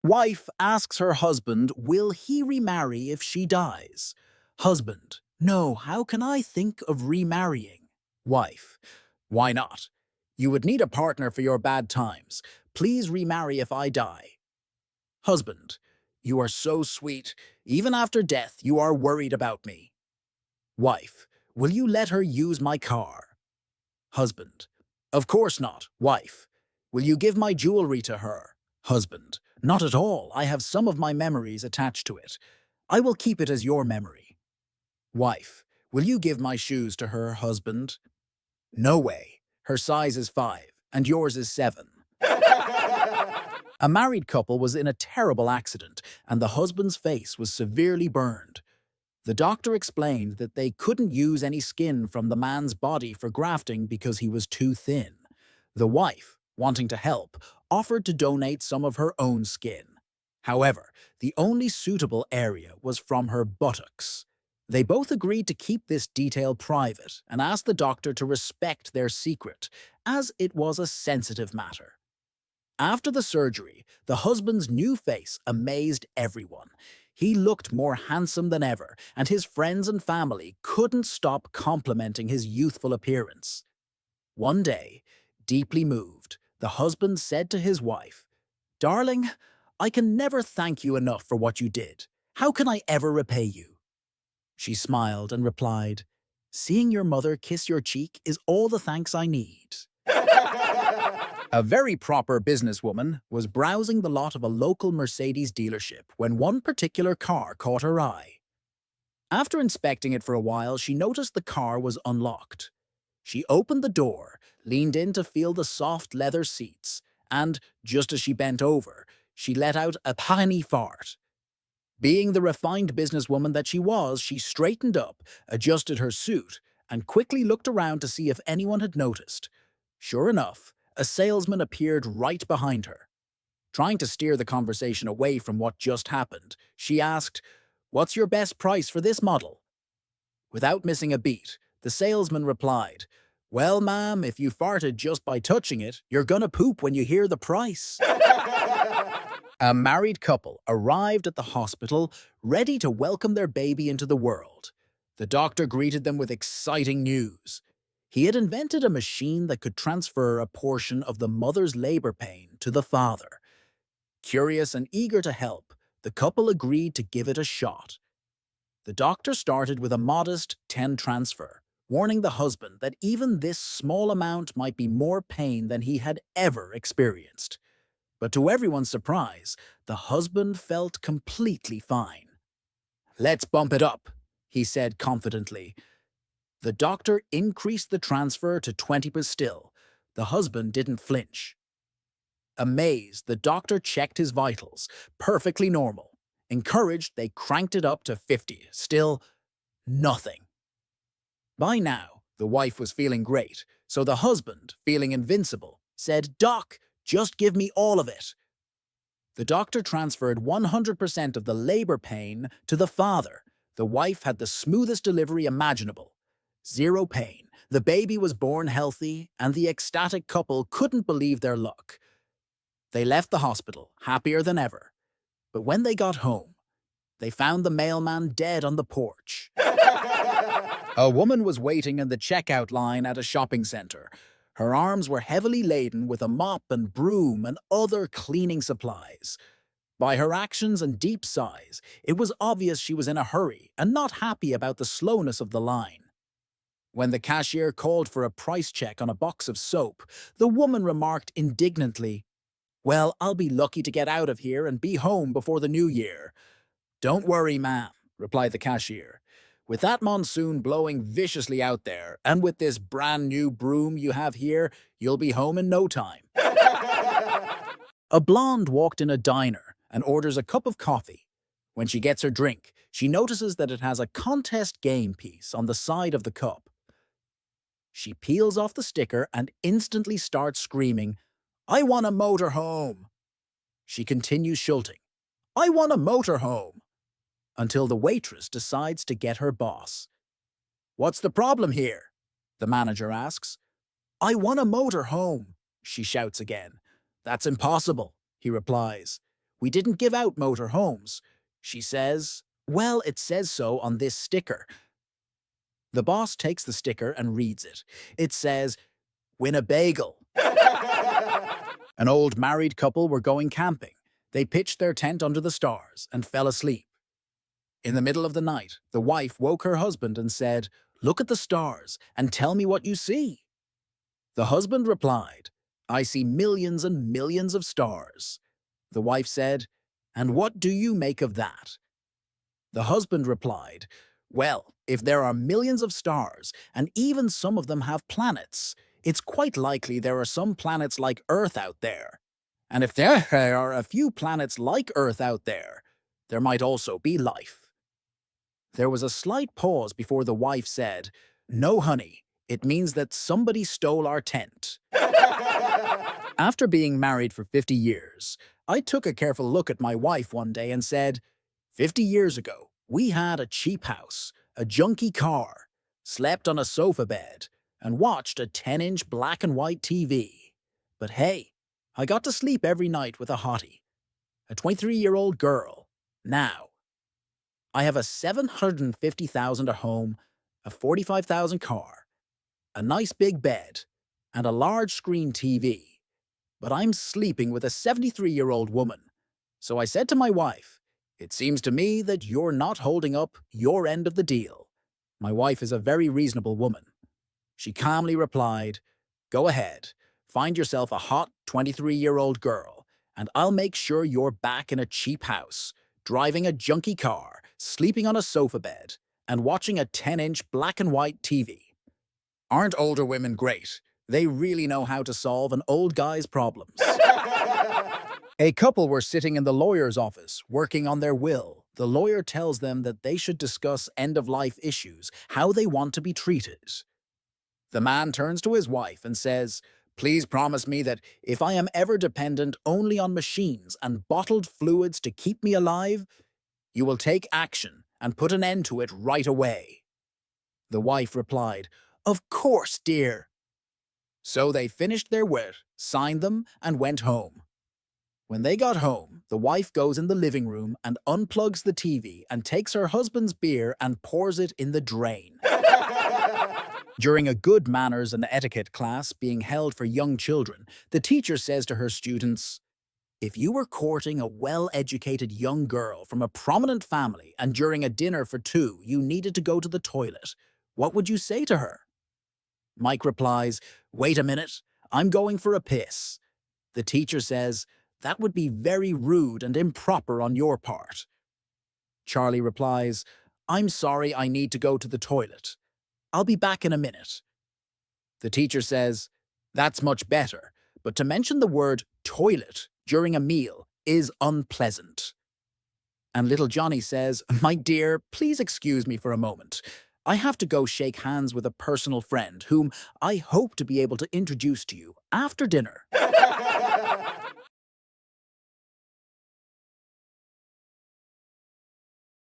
Wife asks her husband, will he remarry if she dies? Husband, no, how can I think of remarrying? Wife, why not? You would need a partner for your bad times. Please remarry if I die. Husband, you are so sweet. Even after death, you are worried about me. Wife, will you let her use my car? Husband, of course not. Wife, will you give my jewelry to her? Husband, not at all. I have some of my memories attached to it. I will keep it as your memory. Wife, will you give my shoes to her, husband? No way. Her size is 5, and yours is 7. A married couple was in a terrible accident, and the husband's face was severely burned. The doctor explained that they couldn't use any skin from the man's body for grafting because he was too thin. The wife, wanting to help, offered to donate some of her own skin. However, the only suitable area was from her buttocks. They both agreed to keep this detail private and asked the doctor to respect their secret, as it was a sensitive matter. After the surgery, the husband's new face amazed everyone. He looked more handsome than ever, and his friends and family couldn't stop complimenting his youthful appearance. One day, deeply moved, the husband said to his wife, "Darling, I can never thank you enough for what you did. How can I ever repay you?" She smiled and replied, "Seeing your mother kiss your cheek is all the thanks I need." A very proper businesswoman was browsing the lot of a local Mercedes dealership when one particular car caught her eye. After inspecting it for a while, she noticed the car was unlocked. She opened the door, leaned in to feel the soft leather seats, and, just as she bent over, she let out a tiny fart. Being the refined businesswoman that she was, she straightened up, adjusted her suit, and quickly looked around to see if anyone had noticed. Sure enough, a salesman appeared right behind her. Trying to steer the conversation away from what just happened, she asked, "What's your best price for this model?" Without missing a beat, the salesman replied, "Well, ma'am, if you farted just by touching it, you're gonna poop when you hear the price." A married couple arrived at the hospital ready to welcome their baby into the world. The doctor greeted them with exciting news. He had invented a machine that could transfer a portion of the mother's labor pain to the father. Curious and eager to help, the couple agreed to give it a shot. The doctor started with a modest 10 transfer, warning the husband that even this small amount might be more pain than he had ever experienced. But to everyone's surprise, the husband felt completely fine. "Let's bump it up," he said confidently. The doctor increased the transfer to 20% still. The husband didn't flinch. Amazed, the doctor checked his vitals, perfectly normal. Encouraged, they cranked it up to 50, still nothing. By now, the wife was feeling great, so the husband, feeling invincible, said, "Doc, just give me all of it." The doctor transferred 100% of the labor pain to the father. The wife had the smoothest delivery imaginable. Zero pain. The baby was born healthy, and the ecstatic couple couldn't believe their luck. They left the hospital, happier than ever. But when they got home, they found the mailman dead on the porch. A woman was waiting in the checkout line at a shopping center. Her arms were heavily laden with a mop and broom and other cleaning supplies. By her actions and deep sighs, it was obvious she was in a hurry and not happy about the slowness of the line. When the cashier called for a price check on a box of soap, the woman remarked indignantly, "Well, I'll be lucky to get out of here and be home before the new year." "Don't worry, ma'am," replied the cashier. "With that monsoon blowing viciously out there, and with this brand new broom you have here, you'll be home in no time." A blonde walked in a diner and orders a cup of coffee. When she gets her drink, she notices that it has a contest game piece on the side of the cup. She peels off the sticker and instantly starts screaming, "I want a motorhome!" She continues shouting, "I want a motorhome!" until the waitress decides to get her boss. "What's the problem here?" the manager asks. "I want a motorhome," she shouts again. "That's impossible," he replies. We didn't give out motor homes. She says, well, it says so on this sticker. The boss takes the sticker and reads it. It says, win a bagel. An old married couple were going camping. They pitched their tent under the stars and fell asleep. In the middle of the night, the wife woke her husband and said, look at the stars and tell me what you see. The husband replied, I see millions and millions of stars. The wife said, and what do you make of that? The husband replied, well, if there are millions of stars, and even some of them have planets, it's quite likely there are some planets like Earth out there. And if there are a few planets like Earth out there, there might also be life. There was a slight pause before the wife said, no, honey, it means that somebody stole our tent. After being married for 50 years, I took a careful look at my wife one day and said, 50 years ago, we had a cheap house, a junky car, slept on a sofa bed, and watched a 10-inch black and white TV. But hey, I got to sleep every night with a hottie, a 23-year-old girl. Now, I have a $750,000 home, a $45,000 car, a nice big bed, and a large screen TV. But I'm sleeping with a 73-year-old woman. So I said to my wife, it seems to me that you're not holding up your end of the deal. My wife is a very reasonable woman. She calmly replied, go ahead, find yourself a hot 23-year-old girl, and I'll make sure you're back in a cheap house, driving a junky car, sleeping on a sofa bed, and watching a 10-inch black and white TV. Aren't older women great? They really know how to solve an old guy's problems. A couple were sitting in the lawyer's office, working on their will. The lawyer tells them that they should discuss end-of-life issues, how they want to be treated. The man turns to his wife and says, please promise me that if I am ever dependent only on machines and bottled fluids to keep me alive, you will take action and put an end to it right away. The wife replied, of course, dear. So they finished their will, signed them, and went home. When they got home, the wife goes in the living room and unplugs the TV and takes her husband's beer and pours it in the drain. During a good manners and etiquette class being held for young children, the teacher says to her students, if you were courting a well-educated young girl from a prominent family and during a dinner for two you needed to go to the toilet, what would you say to her? Mike replies, wait a minute, I'm going for a piss. The teacher says, that would be very rude and improper on your part. Charlie replies, I'm sorry, I need to go to the toilet. I'll be back in a minute. The teacher says, that's much better, but to mention the word toilet during a meal is unpleasant. And little Johnny says, my dear, please excuse me for a moment. I have to go shake hands with a personal friend whom I hope to be able to introduce to you after dinner.